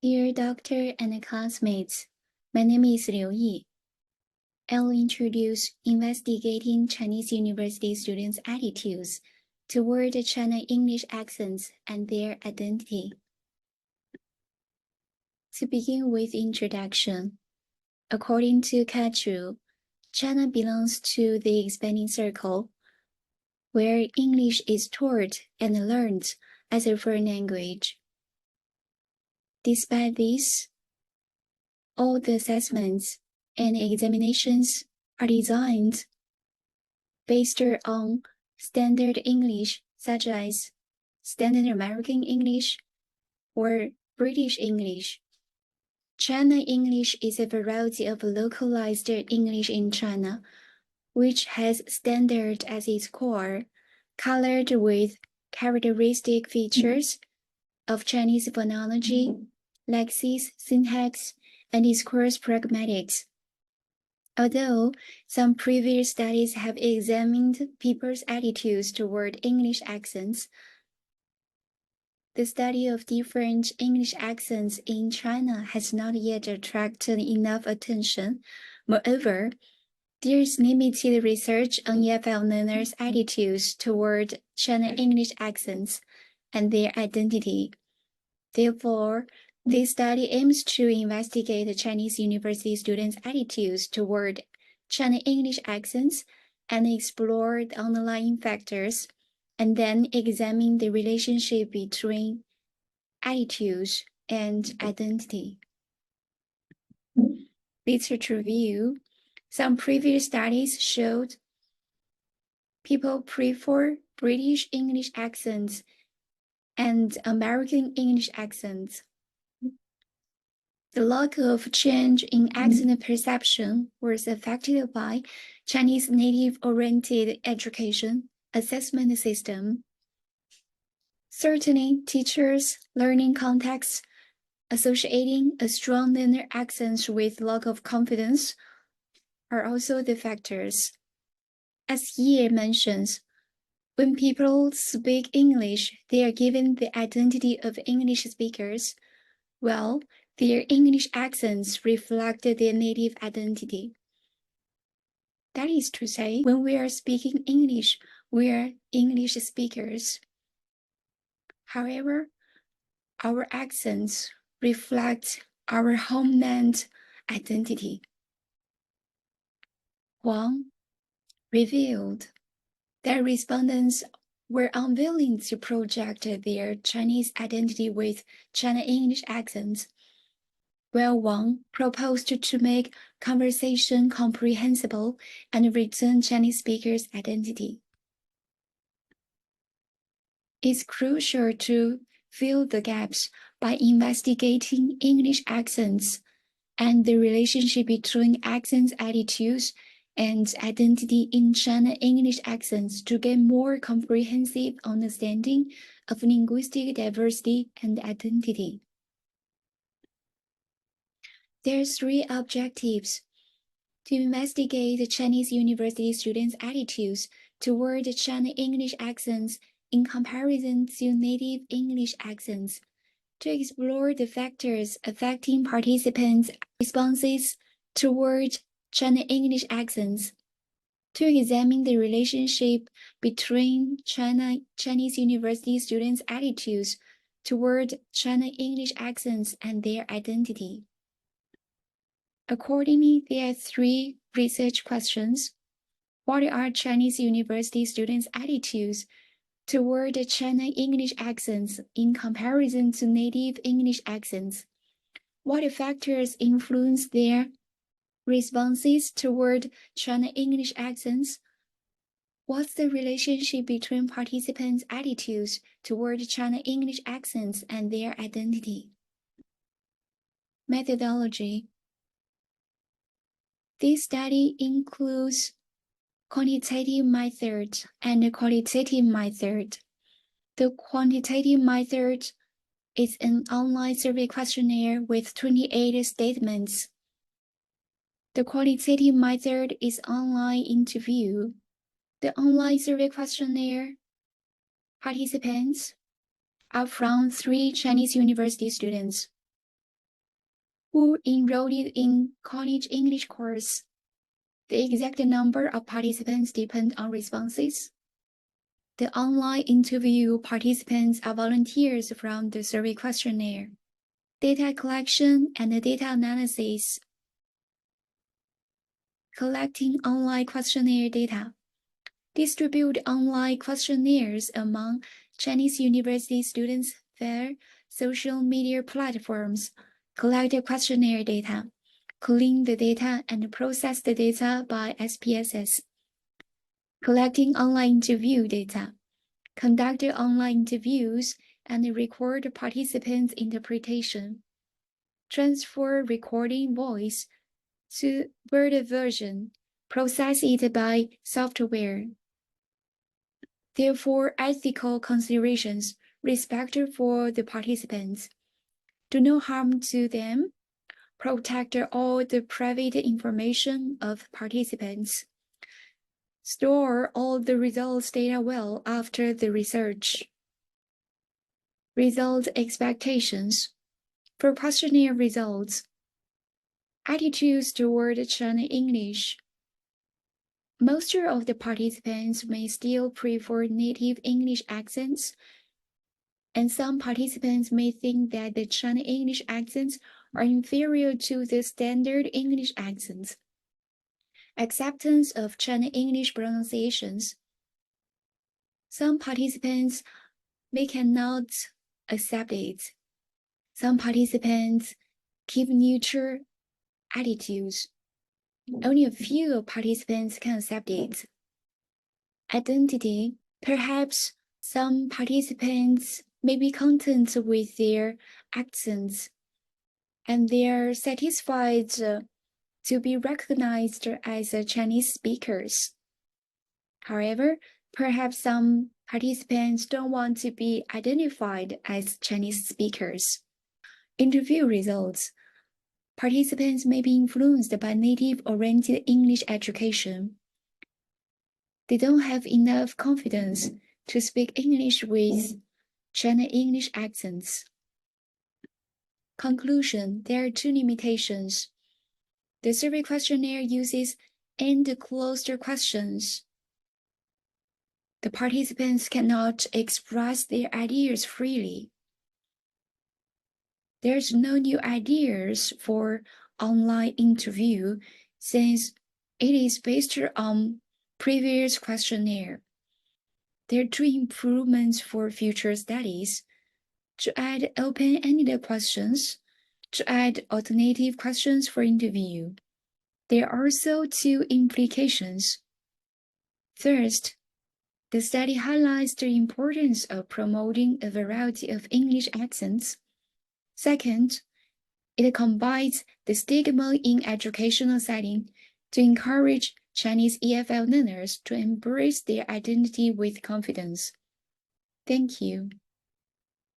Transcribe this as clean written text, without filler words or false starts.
Dear Doctor and classmates, my name is Liu Yi. I'll introduce investigating Chinese university students' attitudes toward China English accents and their identity. To begin with introduction, according to Kachu, China belongs to the expanding circle, where English is taught and learned as a foreign language. Despite this, all the assessments and examinations are designed based on standard English, such as Standard American English or British English. China English is a variety of localized English in China, which has standard as its core, colored with characteristic features of Chinese phonology, lexis, syntax, and discourse pragmatics. Although some previous studies have examined people's attitudes toward English accents, the study of different English accents in China has not yet attracted enough attention. Moreover, there is limited research on EFL learners' attitudes toward China English accents and their identity. Therefore, this study aims to investigate the Chinese university students' attitudes toward China English accents and explore the underlying factors, and then examine the relationship between attitudes and identity. Literature review. Some previous studies showed people prefer British English accents and American English accents. The lack of change in accent perception was affected by Chinese native-oriented education assessment system. Certainly, teachers' learning contexts associating a strong learner accent with lack of confidence are also the factors. As Ye mentions, when people speak English, they are given the identity of English speakers. Well, their English accents reflect their native identity. That is to say, when we are speaking English, we are English speakers. However, our accents reflect our homeland identity. Huang revealed that respondents were unwilling to project their Chinese identity with China English accents, while Wang proposed to make conversation comprehensible and return Chinese speakers' identity. It's crucial to fill the gaps by investigating English accents and the relationship between accents attitudes and identity in China English accents to get more comprehensive understanding of linguistic diversity and identity. There are three objectives: to investigate the Chinese university students' attitudes toward China English accents in comparison to native English accents, to explore the factors affecting participants' responses toward China English accents, to examine the relationship between Chinese university students' attitudes toward China English accents and their identity. Accordingly, there are three research questions. What are Chinese university students' attitudes toward China English accents in comparison to native English accents? What factors influence their responses toward China English accents? What's the relationship between participants' attitudes toward China English accents and their identity? Methodology. This study includes quantitative method and qualitative method. The quantitative method is an online survey questionnaire with 28 statements. The qualitative method is online interview. The online survey questionnaire participants are from 3 Chinese university students. who enrolled in college English course. The exact number of participants depends on responses. The online interview participants are volunteers from the survey questionnaire. Data collection and data analysis. Collecting online questionnaire data. Distribute online questionnaires among Chinese university students via social media platforms. Collect questionnaire data. Clean the data and process the data by SPSS. Collecting online interview data. Conduct online interviews and record participants' interpretation. Transfer recording voice to word version. Process it by software. Therefore, ethical considerations, respect for the participants. Do no harm to them. Protect all the private information of participants. Store all the results data well after the research. Result expectations. For questionnaire results, attitudes toward China English. Most of the participants may still prefer native English accents, and some participants may think that the China English accents are inferior to the standard English accents. Acceptance of China English pronunciations. Some participants may cannot accept it. Some participants keep neutral attitudes. Only a few participants can accept it. Identity. Perhaps some participants may be content with their accents, and they are satisfied to be recognized as Chinese speakers. However, perhaps some participants don't want to be identified as Chinese speakers. Interview results. Participants may be influenced by native-oriented English education. They don't have enough confidence to speak English with China English accents. Conclusion. There are two limitations. The survey questionnaire uses end-closed questions. The participants cannot express their ideas freely. There's no new ideas for online interview since it is based on previous questionnaire. There are two improvements for future studies: to add open-ended questions, to add alternative questions for interview. There are also two implications. First, the study highlights the importance of promoting a variety of English accents. Second, it combines the stigma in educational setting to encourage Chinese EFL learners to embrace their identity with confidence. Thank you.